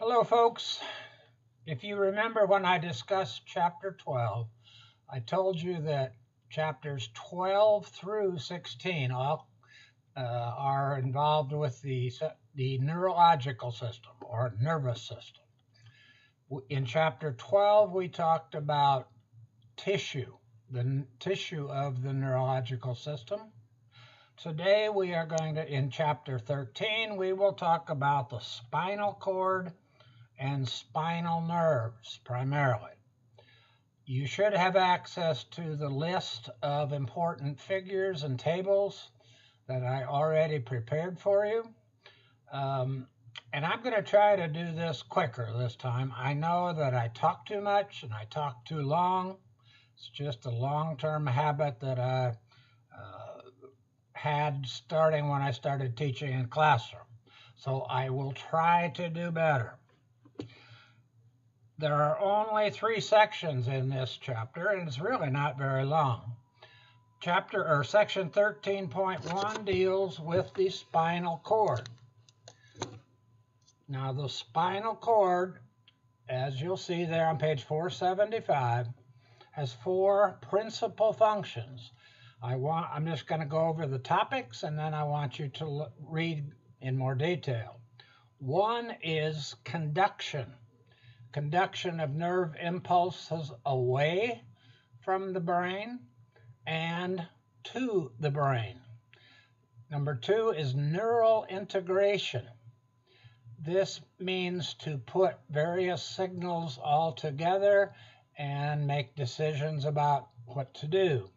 Hello, folks. If you remember when I discussed Chapter 12, I told you that Chapters 12 through 16 all are involved with the neurological system or nervous system. In Chapter 12, we talked about tissue, the tissue of the neurological system. Today we are going to, in Chapter 13, we will talk about the spinal cord and spinal nerves primarily. You should have access to the list of important figures and tables that I already prepared for you. And I'm going to try to do this quicker this time. I know that I talk too much and I talk too long. It's just a long-term habit that I had starting when I started teaching in classroom. So I will try to do better. There are only 3 sections in this chapter, and it's really not very long. Section 13.1 deals with the spinal cord. Now, the spinal cord, as you'll see there on page 475, has 4 principal functions. I'm just going to go over the topics, and then I want you to read in more detail. 1 is conduction. Conduction of nerve impulses away from the brain and to the brain. Number 2 is neural integration. This means to put various signals all together and make decisions about what to do.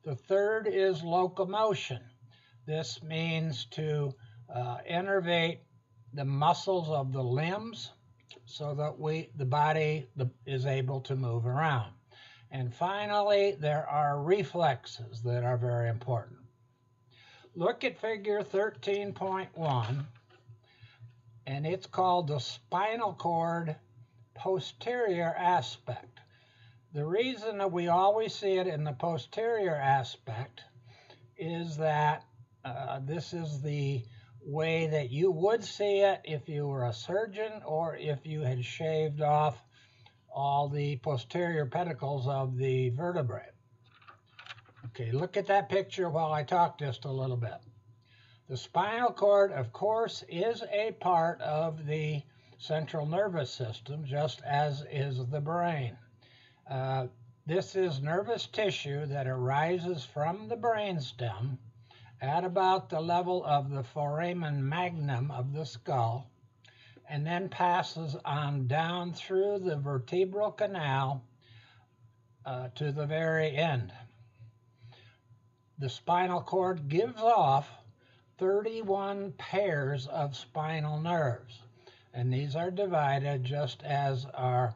The 3rd is locomotion. This means to innervate the muscles of the limbs so that the body is able to move around. And finally, there are reflexes that are very important. Look at figure 13.1, and it's called the spinal cord posterior aspect. The reason that we always see it in the posterior aspect is that this is the way that you would see it if you were a surgeon or if you had shaved off all the posterior pedicles of the vertebrae. Okay, look at that picture while I talk just a little bit. The spinal cord, of course, is a part of the central nervous system, just as is the brain. This is nervous tissue that arises from the brainstem at about the level of the foramen magnum of the skull, and then passes on down through the vertebral canal to the very end. The spinal cord gives off 31 pairs of spinal nerves, and these are divided just as our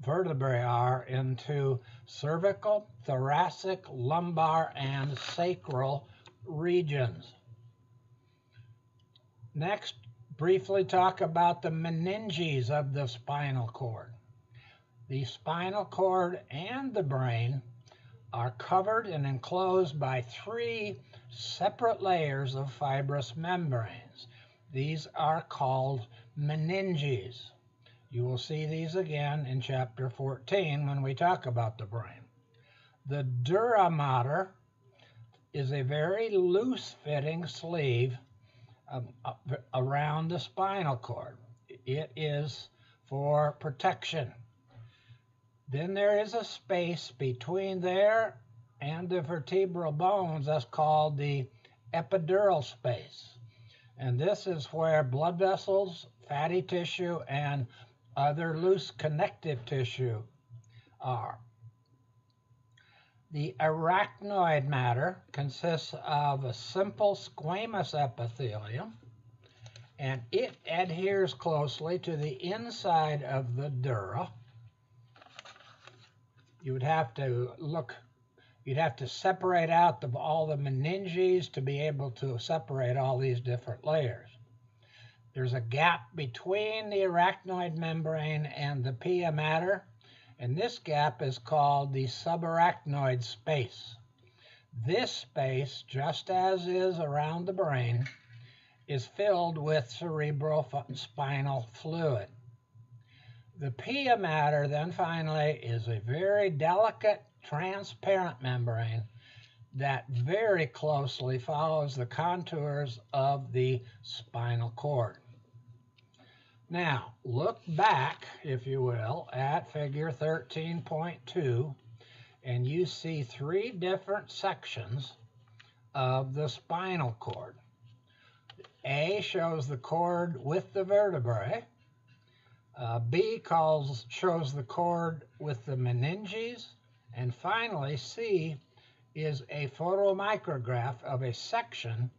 vertebrae are into cervical, thoracic, lumbar, and sacral regions. Next, briefly talk about the meninges of the spinal cord. The spinal cord and the brain are covered and enclosed by 3 separate layers of fibrous membranes. These are called meninges. You will see these again in chapter 14 when we talk about the brain. The dura mater is a very loose-fitting sleeve around the spinal cord. It is for protection. Then there is a space between there and the vertebral bones that's called the epidural space. And this is where blood vessels, fatty tissue, and other loose connective tissue are. The arachnoid matter consists of a simple squamous epithelium, and it adheres closely to the inside of the dura. You'd have to separate out all the meninges to be able to separate all these different layers. There's a gap between the arachnoid membrane and the pia mater, and this gap is called the subarachnoid space. This space, just as is around the brain, is filled with cerebrospinal fluid. The pia mater then finally is a very delicate transparent membrane that very closely follows the contours of the spinal cord. Now, look back, if you will, at figure 13.2, and you see three different sections of the spinal cord. A shows the cord with the vertebrae. B shows the cord with the meninges. And finally, C is a photomicrograph of a section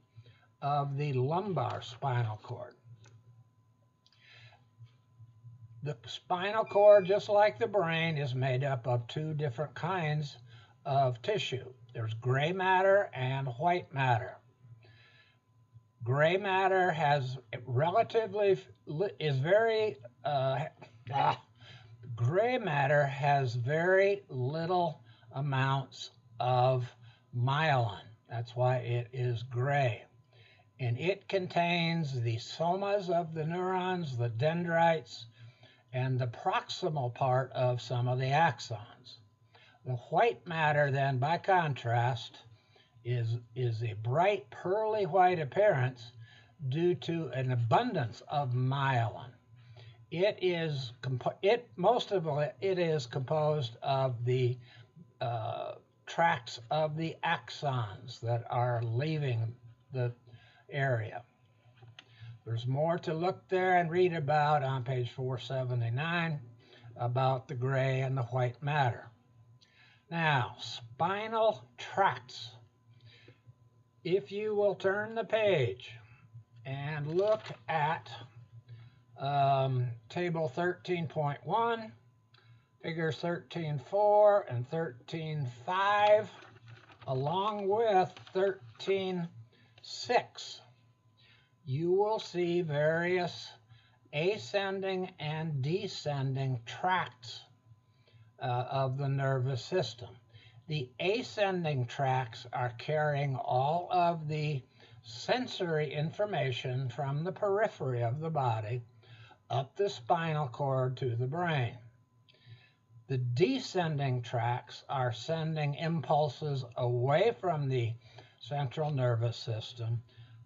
of the lumbar spinal cord. The spinal cord, just like the brain, is made up of two different kinds of tissue. There's gray matter and white matter. Gray matter has gray matter has very little amounts of myelin. That's why it is gray. And it contains the somas of the neurons, the dendrites, and the proximal part of some of the axons. The white matter then, by contrast, is a bright pearly white appearance due to an abundance of myelin. Most of it is composed of the tracts of the axons that are leaving the area. There's more to look there and read about on page 479 about the gray and the white matter. Now, spinal tracts. If you will turn the page and look at table 13.1, figures 13.4 and 13.5, along with 13.6, you will see various ascending and descending tracts of the nervous system. The ascending tracts are carrying all of the sensory information from the periphery of the body up the spinal cord to the brain. The descending tracts are sending impulses away from the central nervous system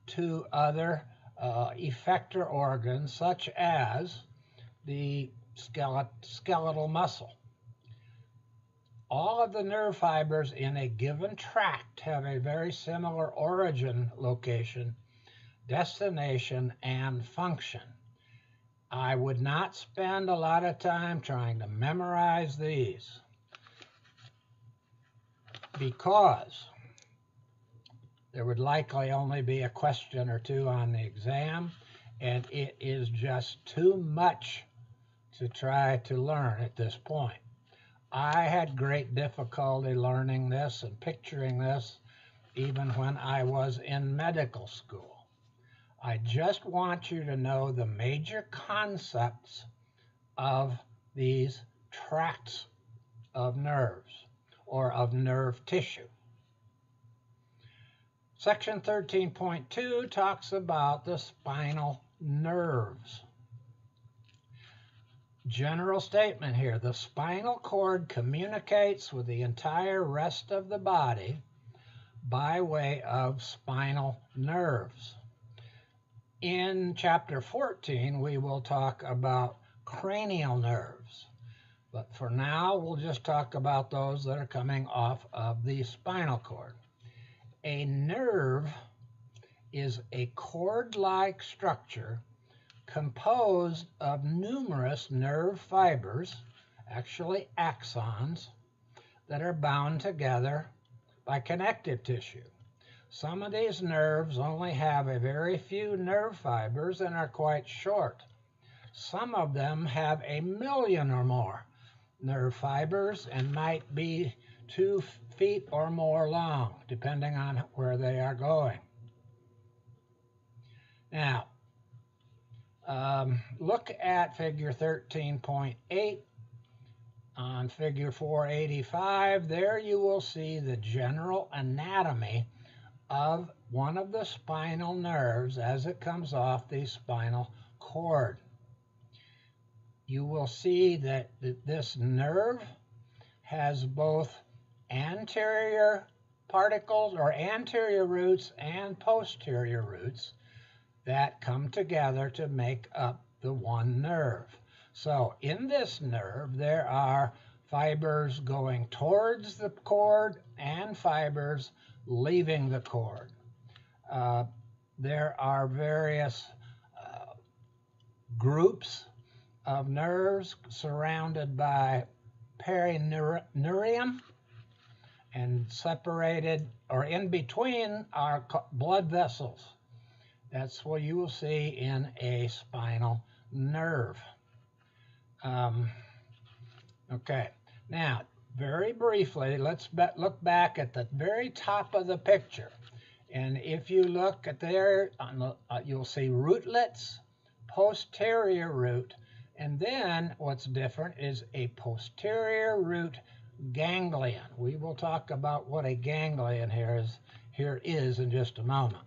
to other effector organs, such as the skeletal muscle. All of the nerve fibers in a given tract have a very similar origin, location, destination, and function. I would not spend a lot of time trying to memorize these because there would likely only be a question or two on the exam, and it is just too much to try to learn at this point. I had great difficulty learning this and picturing this even when I was in medical school. I just want you to know the major concepts of these tracts of nerves or of nerve tissue. Section 13.2 talks about the spinal nerves. General statement here: the spinal cord communicates with the entire rest of the body by way of spinal nerves. In chapter 14, we will talk about cranial nerves, but for now, we'll just talk about those that are coming off of the spinal cord. A nerve is a cord-like structure composed of numerous nerve fibers, actually axons, that are bound together by connective tissue. Some of these nerves only have a very few nerve fibers and are quite short. Some of them have 1 million or more nerve fibers and might be 2 feet or more long, depending on where they are going. Now, look at figure 13.8 on figure 485. There you will see the general anatomy of one of the spinal nerves as it comes off the spinal cord. You will see that this nerve has both anterior particles or anterior roots and posterior roots that come together to make up the one nerve. So in this nerve, there are fibers going towards the cord and fibers leaving the cord. There are various groups of nerves surrounded by perineurium, and separated or in between are blood vessels. That's what you will see in a spinal nerve. Okay, now very briefly, let's look back at the very top of the picture. And if you look at there, you'll see rootlets, posterior root, and then what's different is a posterior root ganglion. We will talk about what a ganglion here is in just a moment.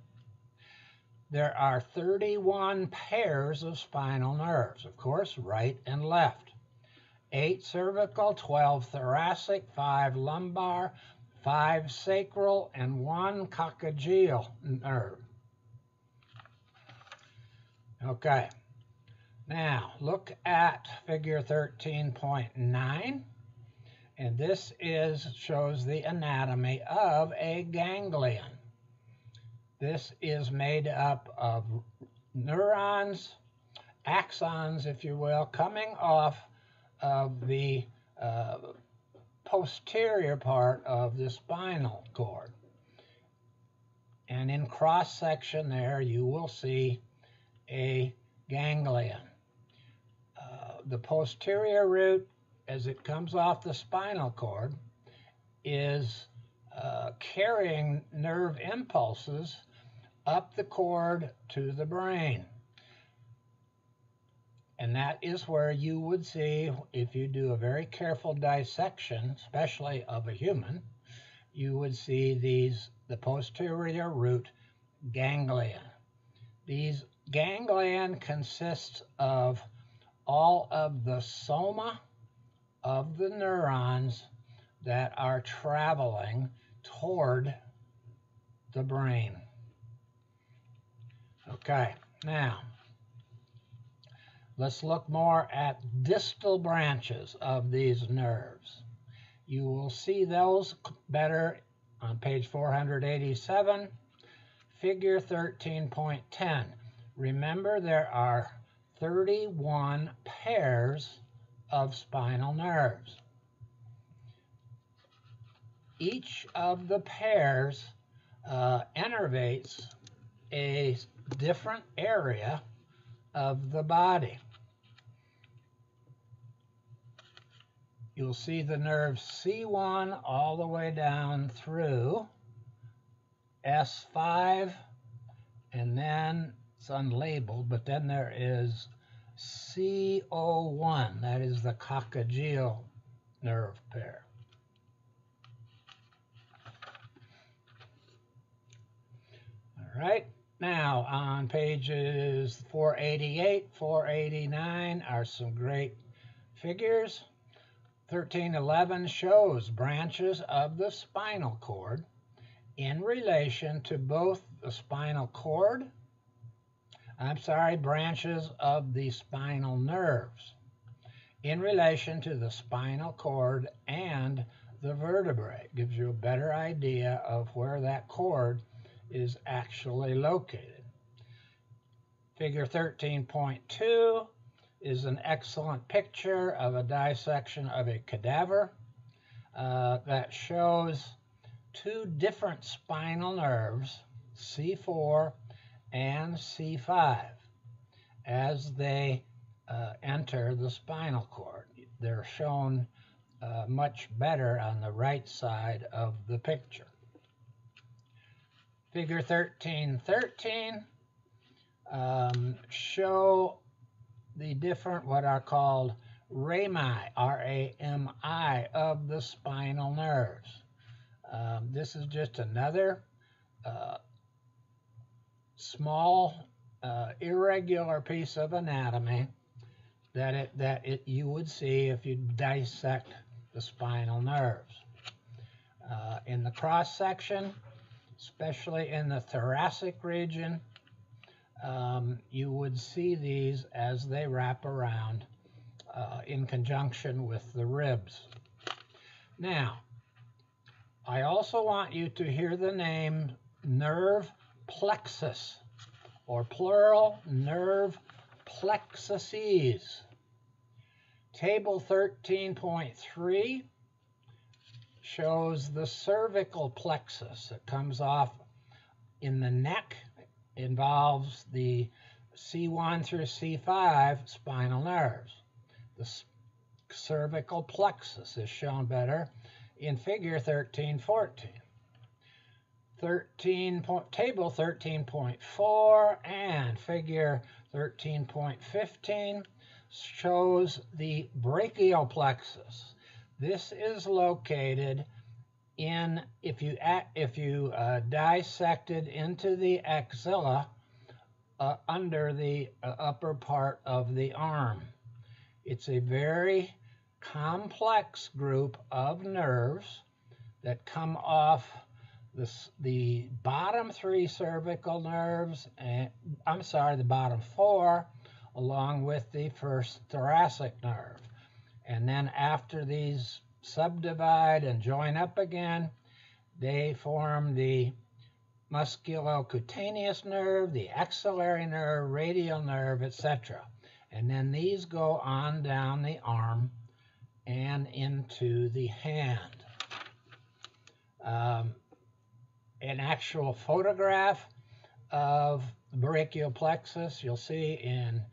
There are 31 pairs of spinal nerves, of course, right and left. 8 cervical, 12 thoracic, 5 lumbar, 5 sacral, and 1 coccygeal nerve. Okay, now look at figure 13.9, and this shows the anatomy of a ganglion. This is made up of neurons, axons, if you will, coming off of the posterior part of the spinal cord. And in cross section there, you will see a ganglion. The posterior root, as it comes off the spinal cord, is carrying nerve impulses up the cord to the brain. And that is where you would see, if you do a very careful dissection, especially of a human, you would see the posterior root ganglion. These ganglion consists of all of the soma of the neurons that are traveling toward the brain. Okay, now let's look more at distal branches of these nerves. You will see those better on page 487, figure 13.10. Remember, there are 31 pairs of spinal nerves. Each of the pairs innervates a different area of the body. You'll see the nerve C1 all the way down through S5, and then it's unlabeled, but then there is CO1, that is the coccygeal nerve pair. All right, now on pages 488, 489 are some great figures. 1311 shows branches of the spinal cord in relation to both the spinal cord, branches of the spinal nerves in relation to the spinal cord and the vertebrae. It gives you a better idea of where that cord is actually located. Figure 13.2 is an excellent picture of a dissection of a cadaver that shows 2 different spinal nerves, C4 and C5, as they enter the spinal cord. They're shown much better on the right side of the picture. Figure 1313 show the different, what are called rami, R-A-M-I, of the spinal nerves. This is just another small irregular piece of anatomy that you would see if you dissect the spinal nerves. In the cross section, especially in the thoracic region, you would see these as they wrap around in conjunction with the ribs. Now, I also want you to hear the name nerve plexus, or plural nerve plexuses. Table 13.3 shows the cervical plexus that comes off in the neck, involves the C1 through C5 spinal nerves. The cervical plexus is shown better in figure 13.14. Table 13.4 and figure 13.15 shows the brachial plexus. This is located in, if you dissected into the axilla under the upper part of the arm. It's a very complex group of nerves that come off the bottom 3 cervical nerves, and the bottom 4, along with the first thoracic nerve. And then after these subdivide and join up again, they form the musculocutaneous nerve, the axillary nerve, radial nerve, etc. And then these go on down the arm and into the hand. An actual photograph of the brachial plexus you'll see in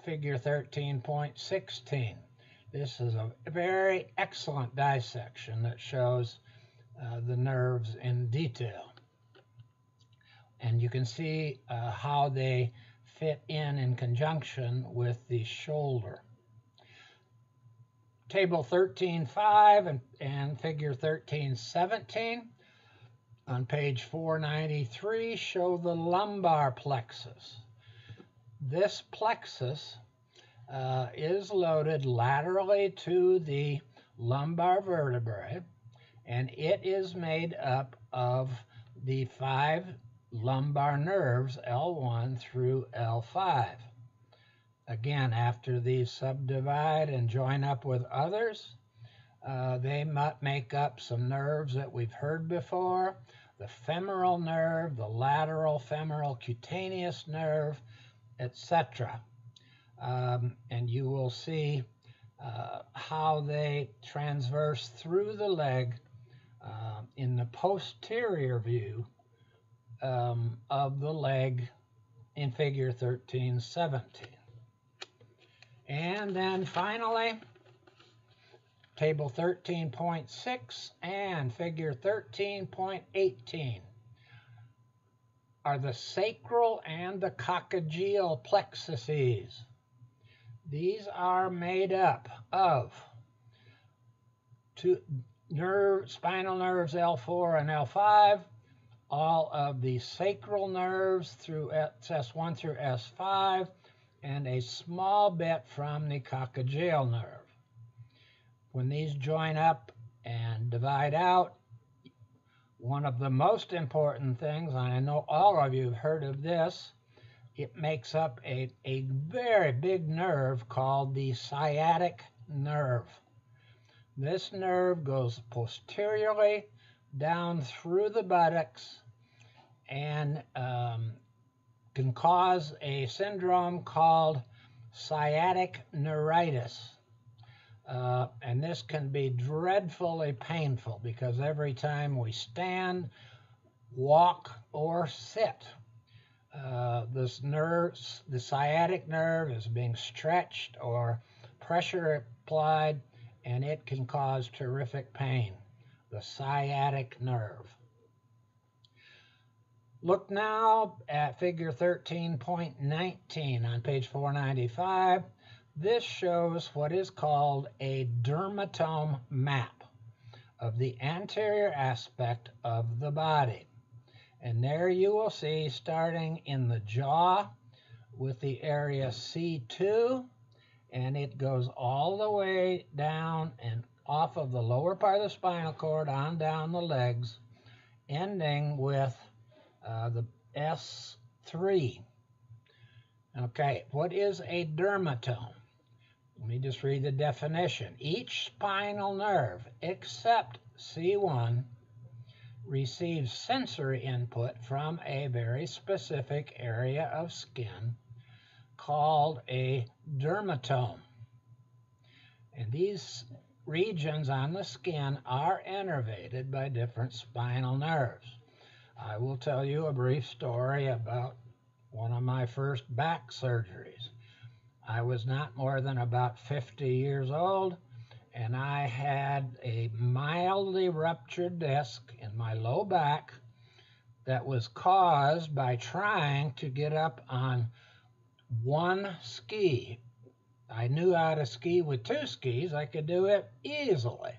figure 13.16. This is a very excellent dissection that shows the nerves in detail. And you can see how they fit in conjunction with the shoulder. Table 13.5 and figure 13.17 on page 493 show the lumbar plexus. This plexus is loaded laterally to the lumbar vertebrae, and it is made up of the 5 lumbar nerves, L1 through L5. Again, after these subdivide and join up with others, they make up some nerves that we've heard before: the femoral nerve, the lateral femoral cutaneous nerve, etc. And you will see how they transverse through the leg in the posterior view of the leg in figure 13.17. And then finally, table 13.6 and figure 13.18 are the sacral and the coccygeal plexuses. These are made up of spinal nerves L4 and L5, all of the sacral nerves through S1 through S5, and a small bit from the coccygeal nerve. When these join up and divide out, one of the most important things, and I know all of you have heard of this, it makes up a very big nerve called the sciatic nerve. This nerve goes posteriorly down through the buttocks and can cause a syndrome called sciatic neuritis. And this can be dreadfully painful because every time we stand, walk, or sit, the sciatic nerve is being stretched or pressure applied, and it can cause terrific pain. The sciatic nerve. Look now at figure 13.19 on page 495. This shows what is called a dermatome map of the anterior aspect of the body. And there you will see, starting in the jaw with the area C2, and it goes all the way down and off of the lower part of the spinal cord on down the legs, ending with the S3. Okay, what is a dermatome? Let me just read the definition. Each spinal nerve except C1 receives sensory input from a very specific area of skin called a dermatome. And these regions on the skin are innervated by different spinal nerves. I will tell you a brief story about one of my first back surgeries. I was not more than about 50 years old, and I had a mildly ruptured disc in my low back that was caused by trying to get up on one ski. I knew how to ski with two skis. I could do it easily.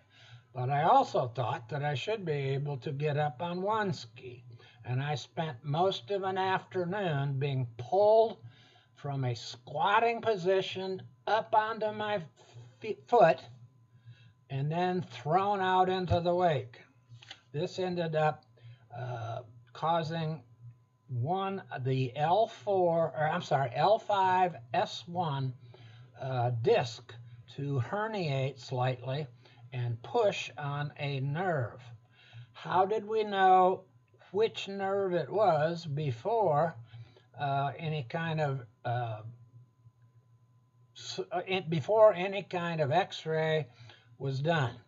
But I also thought that I should be able to get up on one ski. And I spent most of an afternoon being pulled from a squatting position up onto my foot and then thrown out into the wake. This ended up causing the L5S1 disc to herniate slightly and push on a nerve. How did we know which nerve it was before any kind of X-ray was done?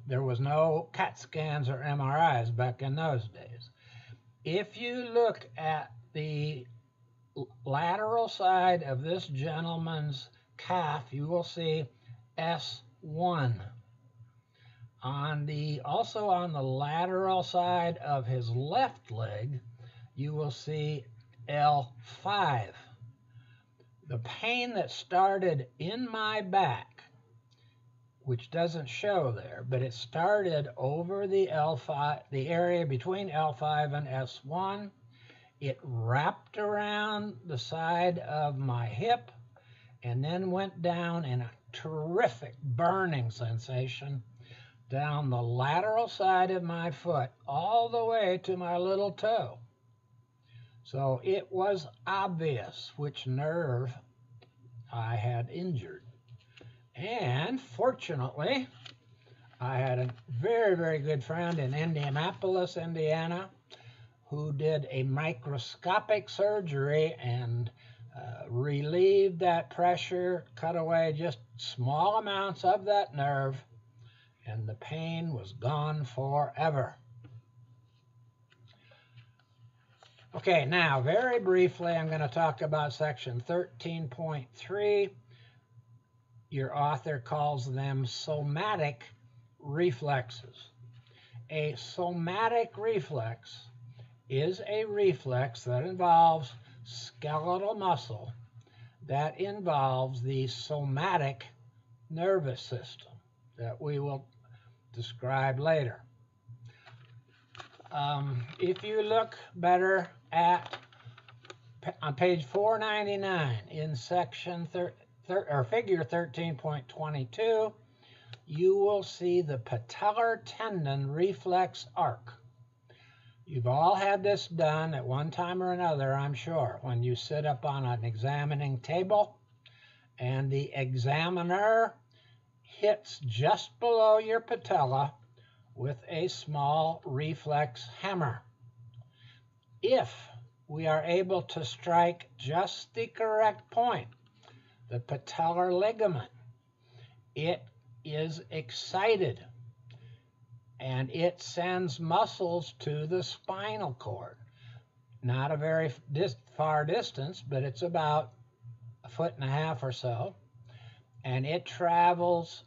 There was no CAT scans or MRIs back in those days. If you look at the lateral side of this gentleman's calf, you will see S1. Also on the lateral side of his left leg, you will see L5. The pain that started in my back, which doesn't show there, but it started over the L5, the area between L5 and S1. It wrapped around the side of my hip and then went down in a terrific burning sensation down the lateral side of my foot all the way to my little toe. So it was obvious which nerve I had injured. And fortunately, I had a very, very good friend in Indianapolis, Indiana, who did a microscopic surgery and relieved that pressure, cut away just small amounts of that nerve, and the pain was gone forever. Okay, now very briefly, I'm going to talk about section 13.3. Your author calls them somatic reflexes. A somatic reflex is a reflex that involves skeletal muscle that involves the somatic nervous system that we will describe later. If you look better at on page 499 in section figure 13.22, you will see the patellar tendon reflex arc. You've all had this done at one time or another, I'm sure, when you sit up on an examining table and the examiner hits just below your patella with a small reflex hammer. If we are able to strike just the correct point, the patellar ligament, it is excited and it sends muscles to the spinal cord. Not a very far distance, but it's about 1.5 feet or so. And it travels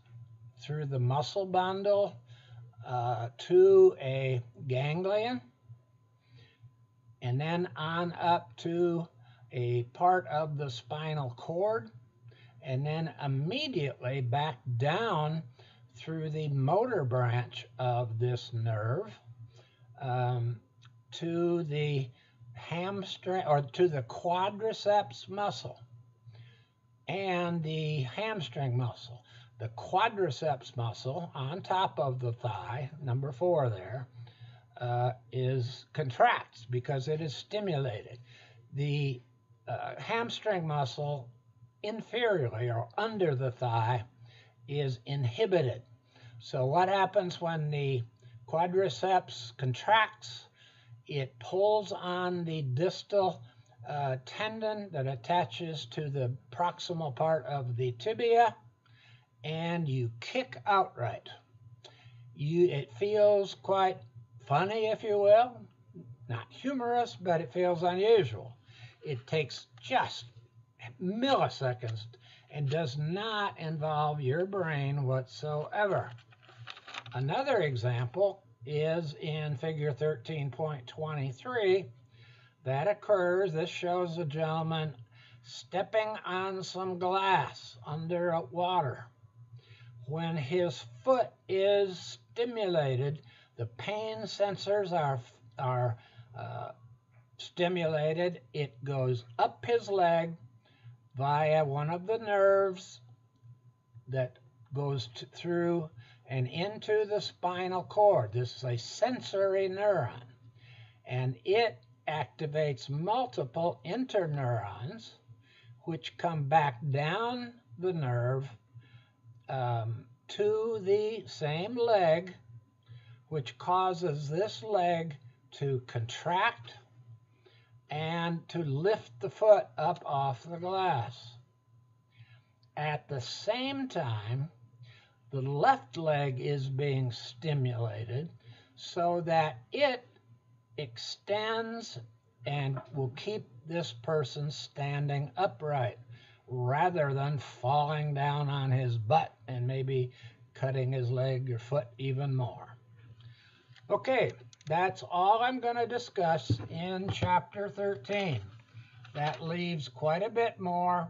through the muscle bundle to a ganglion, and then on up to a part of the spinal cord, and then immediately back down through the motor branch of this nerve to the hamstring or to the quadriceps muscle and the hamstring muscle. The quadriceps muscle on top of the thigh, number 4 there, is contracts because it is stimulated. The hamstring muscle inferiorly or under the thigh is inhibited. So what happens when the quadriceps contracts? It pulls on the distal tendon that attaches to the proximal part of the tibia, and you kick outright. It feels quite funny, if you will, not humorous, but it feels unusual. It takes just milliseconds and does not involve your brain whatsoever. Another example is in figure 13.23. That occurs, this shows a gentleman stepping on some glass under water. When his foot is stimulated, the pain sensors are stimulated. It goes up his leg via one of the nerves that goes through and into the spinal cord. This is a sensory neuron, and it activates multiple interneurons, which come back down the nerve to the same leg, which causes this leg to contract and to lift the foot up off the glass. At the same time, the left leg is being stimulated so that it extends and will keep this person standing upright rather than falling down on his butt and maybe cutting his leg or foot even more. Okay, that's all I'm going to discuss in Chapter 13. That leaves quite a bit more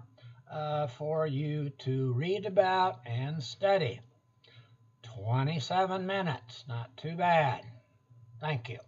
for you to read about and study. 27 minutes, not too bad. Thank you.